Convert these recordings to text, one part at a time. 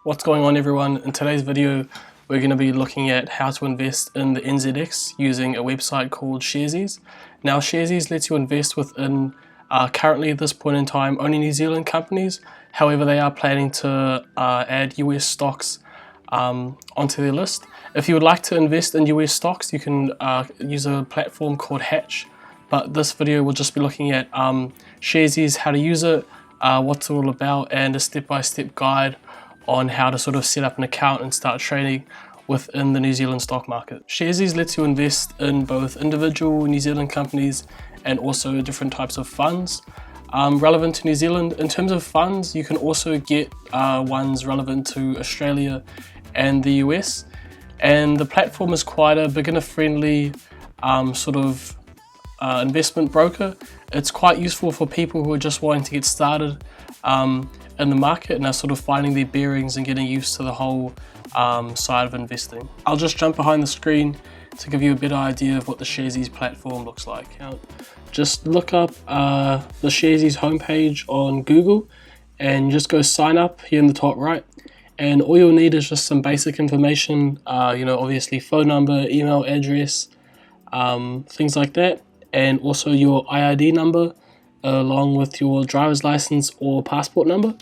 What's going on, everyone? In today's video we're going to be looking at how to invest in the NZX using a website called Sharesies. Now Sharesies lets you invest within currently at this point in time only New Zealand companies. However, they are planning to add US stocks onto their list. If you would like to invest in US stocks, you can use a platform called Hatch, but this video will just be looking at Sharesies, how to use it, what it's all about, and a step-by-step guide on how to sort of set up an account and start trading within the New Zealand stock market. Sharesies lets you invest in both individual New Zealand companies and also different types of funds relevant to New Zealand. In terms of funds, you can also get ones relevant to Australia and the US, and the platform is quite a beginner-friendly sort of investment broker. It's quite useful for people who are just wanting to get started in the market and are sort of finding their bearings and getting used to the whole side of investing. I'll just jump behind the screen to give you a better idea of what the Sharesies platform looks like. Just look up the Sharesies homepage on Google and just go sign up here in the top right, and all you'll need is just some basic information, obviously phone number, email address, things like that, and also your IID number along with your driver's license or passport number.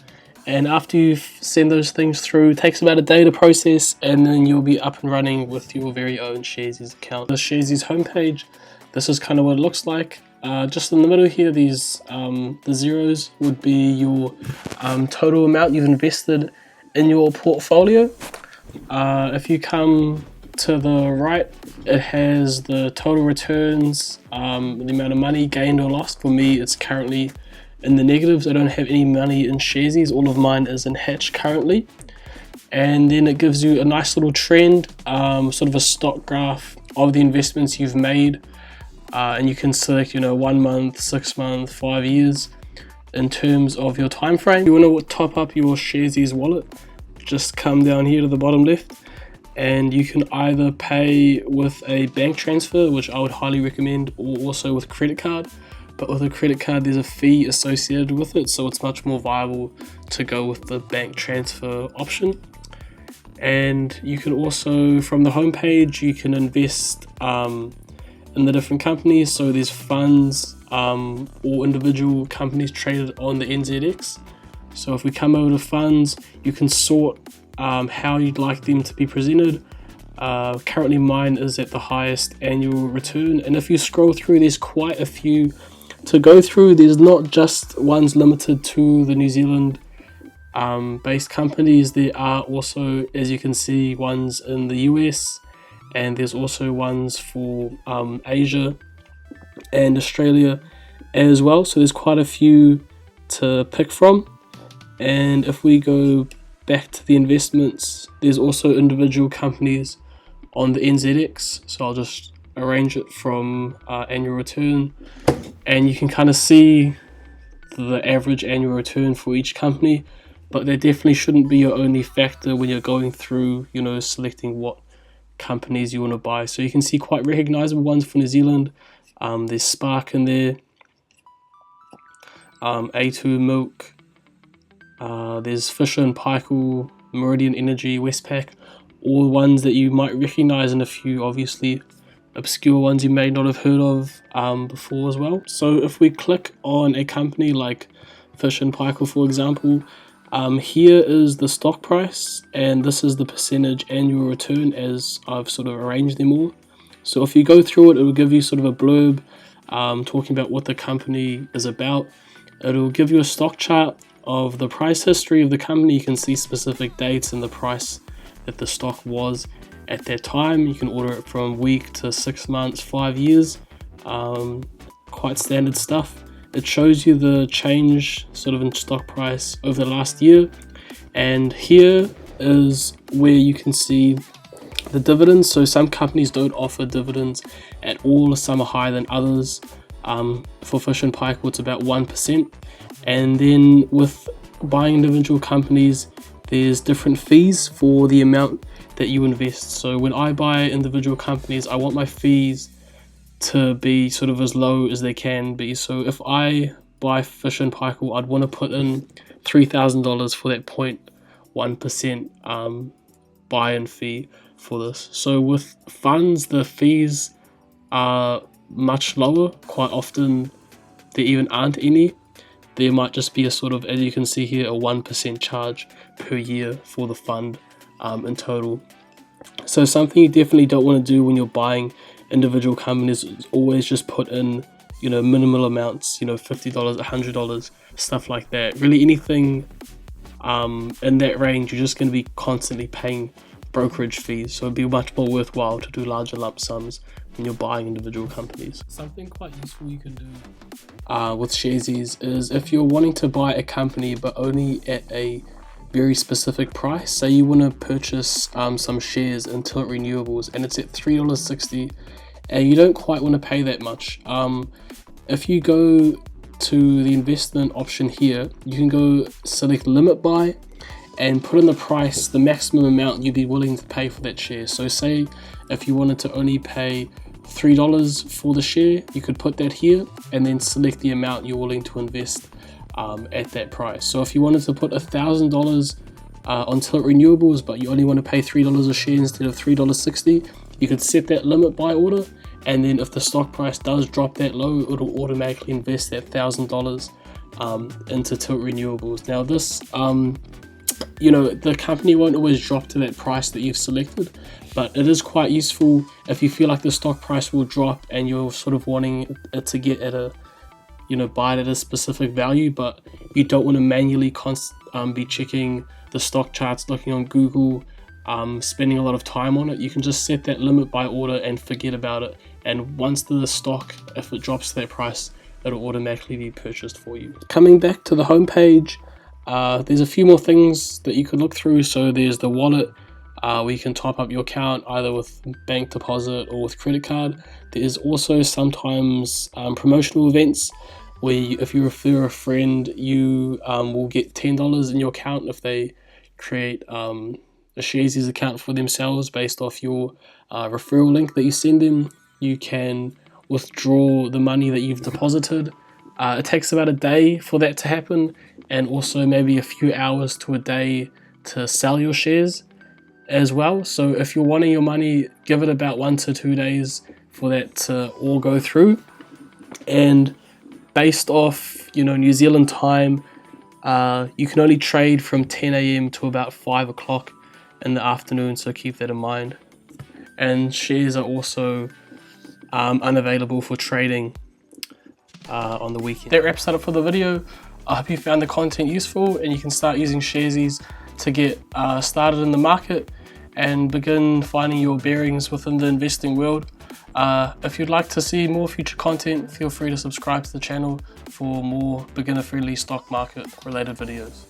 And after you send those things through, it takes about a day to process, and then you'll be up and running with your very own Sharesies account. The Sharesies homepage, this is kind of what it looks like. Just in the middle here, these the zeros would be your total amount you've invested in your portfolio. If you come to the right, it has the total returns, the amount of money gained or lost. For me, it's currently in the negatives. I don't have any money in Sharesies. All of mine is in Hatch currently. And then it gives you a nice little trend, sort of a stock graph of the investments you've made, and you can select 1 month, 6 months, 5 years in terms of your time frame. If you want to top up your Sharesies wallet, just come down here to the bottom left, and you can either pay with a bank transfer, which I would highly recommend, or also with credit card. But with a credit card, there's a fee associated with it, so it's much more viable to go with the bank transfer option. And you can also, from the homepage, you can invest in the different companies. So there's funds or individual companies traded on the NZX. So if we come over to funds, you can sort how you'd like them to be presented. Currently mine is at the highest annual return, and if you scroll through, there's quite a few to go through. There's not just ones limited to the New Zealand based companies. There are also, as you can see, ones in the US, and there's also ones for Asia and Australia as well. So there's quite a few to pick from. And if we go back to the investments, there's also individual companies on the NZX. So I'll just arrange it from annual return, and you can kind of see the average annual return for each company, but that definitely shouldn't be your only factor when you're going through selecting what companies you want to buy. So you can see quite recognizable ones for New Zealand. There's Spark in there, A2 Milk, there's Fisher and Paykel, Meridian Energy, Westpac, all ones that you might recognize, and a few obviously obscure ones you may not have heard of before as well. So if we click on a company like Fisher and Paykel, for example, here is the stock price, and this is the percentage annual return as I've sort of arranged them all. So if you go through it, it will give you sort of a blurb talking about what the company is about. It will give you a stock chart of the price history of the company. You can see specific dates and the price that the stock was at that time. You can order it from week to 6 months, 5 years, quite standard stuff. It shows you the change sort of in stock price over the last year, and here is where you can see the dividends. So some companies don't offer dividends at all, some are higher than others. For Fish and Paykel, it's about 1%. And then with buying individual companies, there's different fees for the amount that you invest. So when I buy individual companies, I want my fees to be sort of as low as they can be. So if I buy Fish and Paykel, I'd want to put in $3,000 for that 0.1 1% buy-in fee for this. So with funds, the fees are much lower. Quite often there even aren't any. There might just be a sort of, as you can see here, a 1% charge per year for the fund in total. So something you definitely don't want to do when you're buying individual companies is always just put in, minimal amounts, $50, $100, stuff like that. Really anything in that range, you're just going to be constantly paying brokerage fees. So it'd be much more worthwhile to do larger lump sums when you're buying individual companies. Something quite useful you can do with Sharesies is if you're wanting to buy a company but only at a very specific price. Say you want to purchase some shares in Tilt Renewables and it's at $3.60 and you don't quite want to pay that much. If you go to the investment option here, you can go select limit buy and put in the price, the maximum amount you'd be willing to pay for that share. So say if you wanted to only pay $3 for the share, you could put that here and then select the amount you're willing to invest at that price. So if you wanted to put $1,000 on Tilt Renewables but you only want to pay $3 a share instead of $3.60, you could set that limit buy order, and then if the stock price does drop that low, it'll automatically invest that $1,000 into Tilt Renewables. Now this the company won't always drop to that price that you've selected, but it is quite useful if you feel like the stock price will drop and you're sort of wanting it to get at a buy it at a specific value, but you don't want to manually be checking the stock charts, looking on Google, spending a lot of time on it. You can just set that limit buy order and forget about it, and once the stock, if it drops to that price, it'll automatically be purchased for you. Coming back to the home page, there's a few more things that you could look through. So there's the wallet, where you can top up your account either with bank deposit or with credit card. There's also sometimes promotional events where if you refer a friend, you will get $10 in your account if they create a Sharesies account for themselves based off your referral link that you send them. You can withdraw the money that you've deposited. It takes about a day for that to happen, and also maybe a few hours to a day to sell your shares as well. So if you're wanting your money, give it about 1 to 2 days for that to all go through. And based off New Zealand time, you can only trade from 10 a.m. to about 5 o'clock in the afternoon, so keep that in mind. And shares are also unavailable for trading on the weekend. That wraps it up for the video. I hope you found the content useful and you can start using Sharesies to get started in the market and begin finding your bearings within the investing world. If you'd like to see more future content, feel free to subscribe to the channel for more beginner-friendly stock market related videos.